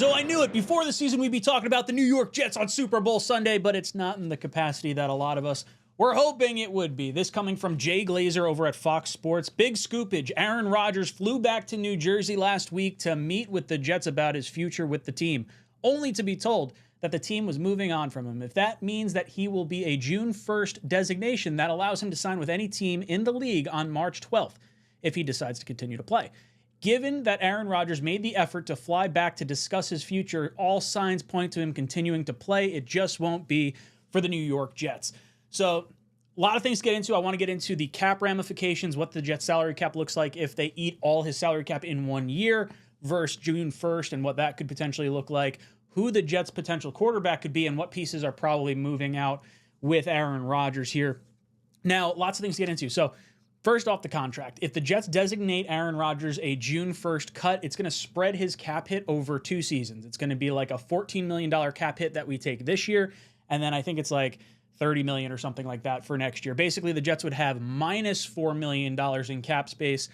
So I knew it. Before the season, we'd be talking about the New York Jets on Super Bowl Sunday, but it's not in the capacity that a lot of us were hoping it would be. This coming from Jay Glazer over at Fox Sports. Big scoopage. Aaron Rodgers flew back to New Jersey last week to meet with the Jets about his future with the team, only to be told that the team was moving on from him. If that means that he will be a June 1st designation, that allows him to sign with any team in the league on March 12th if he decides to continue to play. Given that Aaron Rodgers made the effort to fly back to discuss his future, all signs point to him continuing to play. It just won't be for the New York Jets. So a lot of things to get into. I want to get into the cap ramifications, what the Jets salary cap looks like if they eat all his salary cap in 1 year versus June 1st and what that could potentially look like, who the Jets' potential quarterback could be, and what pieces are probably moving out with Aaron Rodgers here. Now, lots of things to get into. So first off, the contract. If the Jets designate Aaron Rodgers a June 1st cut, it's going to spread his cap hit over 2 seasons. It's going to be like a $14 million cap hit that we take this year, and then I think it's like $30 million or something like that for next year. Basically, the Jets would have minus $4 million in cap space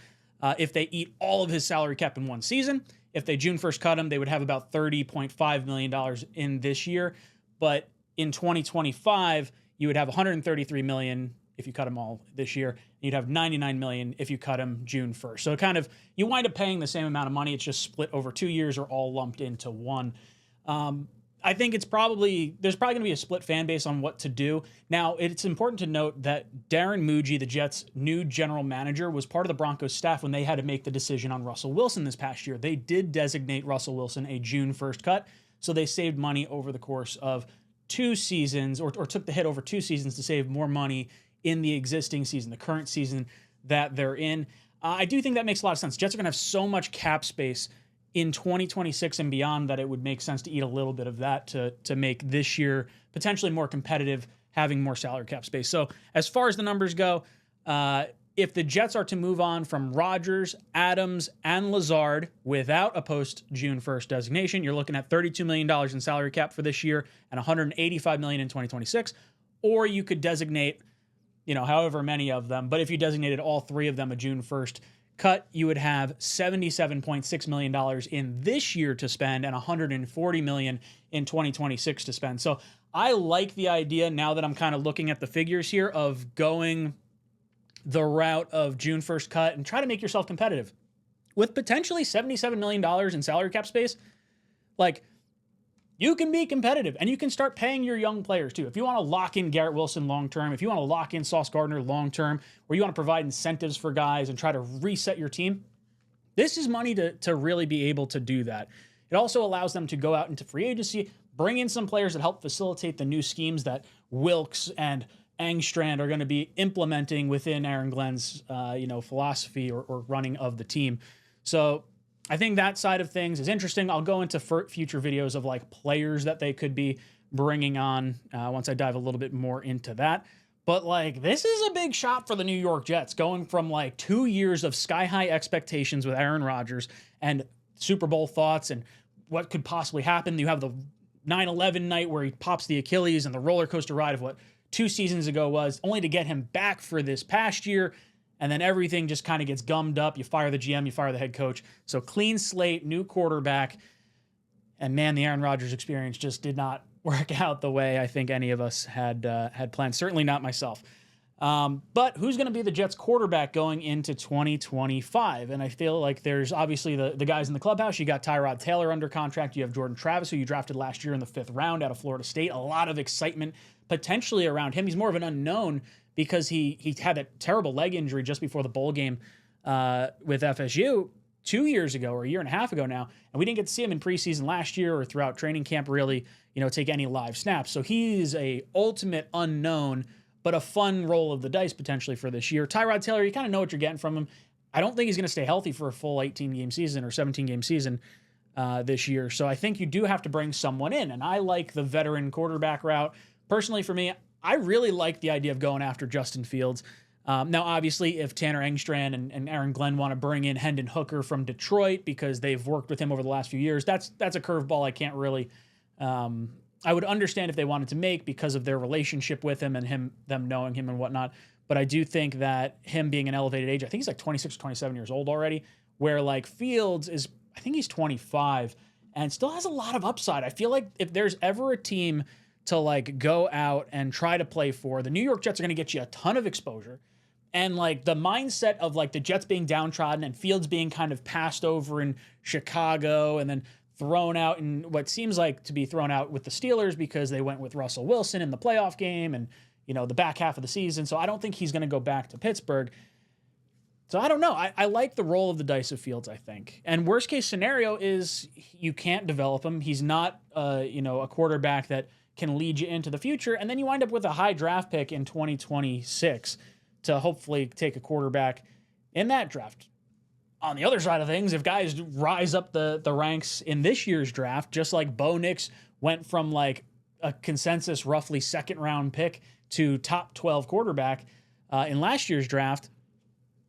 if they eat all of his salary cap in 1 season. If they June 1st cut him, they would have about $30.5 million in this year. But in 2025, you would have $133 million if you cut him all this year. You'd have $99 million if you cut him June 1st. So kind of, you wind up paying the same amount of money. It's just split over 2 years or all lumped into one. I think there's probably going to be a split fan base on what to do. Now, it's important to note that Darren Muji, the Jets' new general manager, was part of the Broncos staff when they had to make the decision on Russell Wilson this past year. They did designate Russell Wilson a June 1st cut, so they saved money over the course of 2 seasons, or took the hit over 2 seasons to save more money in the existing season, the current season that they're in. I do think that makes a lot of sense. Jets are going to have so much cap space in 2026 and beyond that it would make sense to eat a little bit of that to make this year potentially more competitive, having more salary cap space. So as far as the numbers go, if the Jets are to move on from Rodgers, Adams, and Lazard without a post-June 1st designation, you're looking at $32 million in salary cap for this year and $185 million in 2026. Or you could designate, however many of them, but if you designated all 3 of them a June 1st cut, you would have $77.6 million in this year to spend and $140 million in 2026 to spend. So I like the idea, now that I'm kind of looking at the figures here, of going the route of June 1st cut and try to make yourself competitive. With potentially $77 million in salary cap space, like, you can be competitive, and you can start paying your young players too. If you want to lock in Garrett Wilson long-term, if you want to lock in Sauce Gardner long-term, or you want to provide incentives for guys and try to reset your team, this is money to really be able to do that. It also allows them to go out into free agency, bring in some players that help facilitate the new schemes that Wilkes and Engstrand are going to be implementing within Aaron Glenn's philosophy or running of the team. So I think that side of things is interesting. I'll go into future videos of like players that they could be bringing on once I dive a little bit more into that. But like, this is a big shot for the New York Jets, going from like 2 years of sky-high expectations with Aaron Rodgers and Super Bowl thoughts and what could possibly happen. You have the 9/11 night where he pops the Achilles and the roller coaster ride of what 2 seasons ago was, only to get him back for this past year. And then everything just kind of gets gummed up. You fire the GM, you fire the head coach. So clean slate, new quarterback. And man, the Aaron Rodgers experience just did not work out the way I think any of us had planned. Certainly not myself. But who's going to be the Jets quarterback going into 2025? And I feel like there's obviously the guys in the clubhouse. You got Tyrod Taylor under contract. You have Jordan Travis, who you drafted last year in the 5th round out of Florida State. A lot of excitement potentially around him. He's more of an unknown because he had a terrible leg injury just before the bowl game with FSU 2 years ago, or a year and a half ago now, and we didn't get to see him in preseason last year or throughout training camp really, take any live snaps. So he's a ultimate unknown, but a fun roll of the dice potentially for this year. Tyrod Taylor, you kind of know what you're getting from him. I don't think he's going to stay healthy for a full 18-game season or 17-game season this year. So I think you do have to bring someone in, and I like the veteran quarterback route. Personally, for me, I really like the idea of going after Justin Fields. Now, obviously, if Tanner Engstrand and Aaron Glenn want to bring in Hendon Hooker from Detroit because they've worked with him over the last few years, that's a curveball I can't really. I would understand if they wanted to make because of their relationship with him and them knowing him and whatnot. But I do think that him being an elevated age, I think he's like 26, 27 years old already, where like Fields is, I think he's 25. and still has a lot of upside. I feel like if there's ever a team to like go out and try to play for, the New York Jets are going to get you a ton of exposure. And like the mindset of like the Jets being downtrodden and Fields being kind of passed over in Chicago and then thrown out in what seems like to be thrown out with the Steelers because they went with Russell Wilson in the playoff game and, you know, the back half of the season. So I don't think he's going to go back to Pittsburgh. So I don't know. I like the roll of the dice of Fields, I think. And worst case scenario is you can't develop him. He's not, a quarterback that can lead you into the future. And then you wind up with a high draft pick in 2026 to hopefully take a quarterback in that draft. On the other side of things, if guys rise up the ranks in this year's draft, just like Bo Nix went from like a consensus roughly second round pick to top 12 quarterback in last year's draft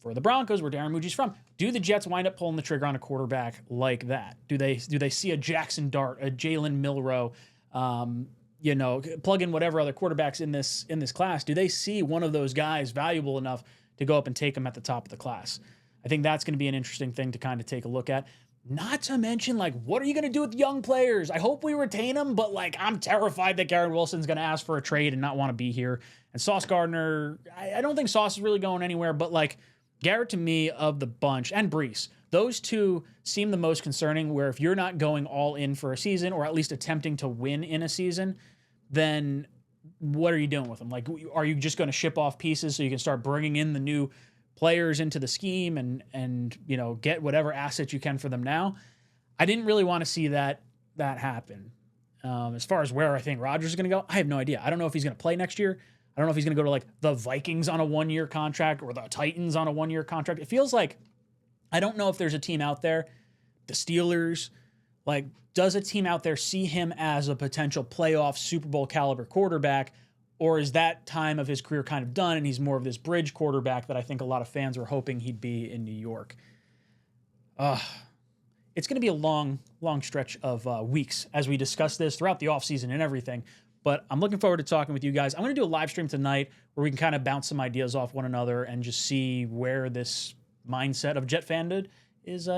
for the Broncos, where Darren Muji's from, do the Jets wind up pulling the trigger on a quarterback like that? Do they see a Jackson Dart, a Jalen Milroe, plug in whatever other quarterbacks in this class? Do they see one of those guys valuable enough to go up and take them at the top of the class? I think that's going to be an interesting thing to kind of take a look at. Not to mention, like, what are you going to do with young players? I hope we retain them, but, like, I'm terrified that Garrett Wilson's going to ask for a trade and not want to be here. And Sauce Gardner, I don't think Sauce is really going anywhere, but, like, Garrett to me of the bunch, and Brees, those two seem the most concerning, where if you're not going all in for a season or at least attempting to win in a season, then what are you doing with them? Like, are you just going to ship off pieces so you can start bringing in the new players into the scheme and get whatever assets you can for them now? I didn't really want to see that happen. As far as where I think Rodgers is going to go, I have no idea. I don't know if he's going to play next year. I don't know if he's going to go to like the Vikings on a 1-year contract or the Titans on a 1-year contract. It feels like, I don't know if there's a team out there, the Steelers, like, does a team out there see him as a potential playoff Super Bowl caliber quarterback? Or is that time of his career kind of done and he's more of this bridge quarterback that I think a lot of fans were hoping he'd be in New York? It's going to be a long, long stretch of weeks as we discuss this throughout the offseason and everything. But I'm looking forward to talking with you guys. I'm going to do a live stream tonight where we can kind of bounce some ideas off one another and just see where this mindset of Jet fandom is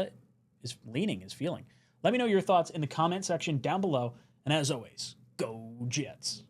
feeling. Let me know your thoughts in the comment section down below. And as always, go Jets.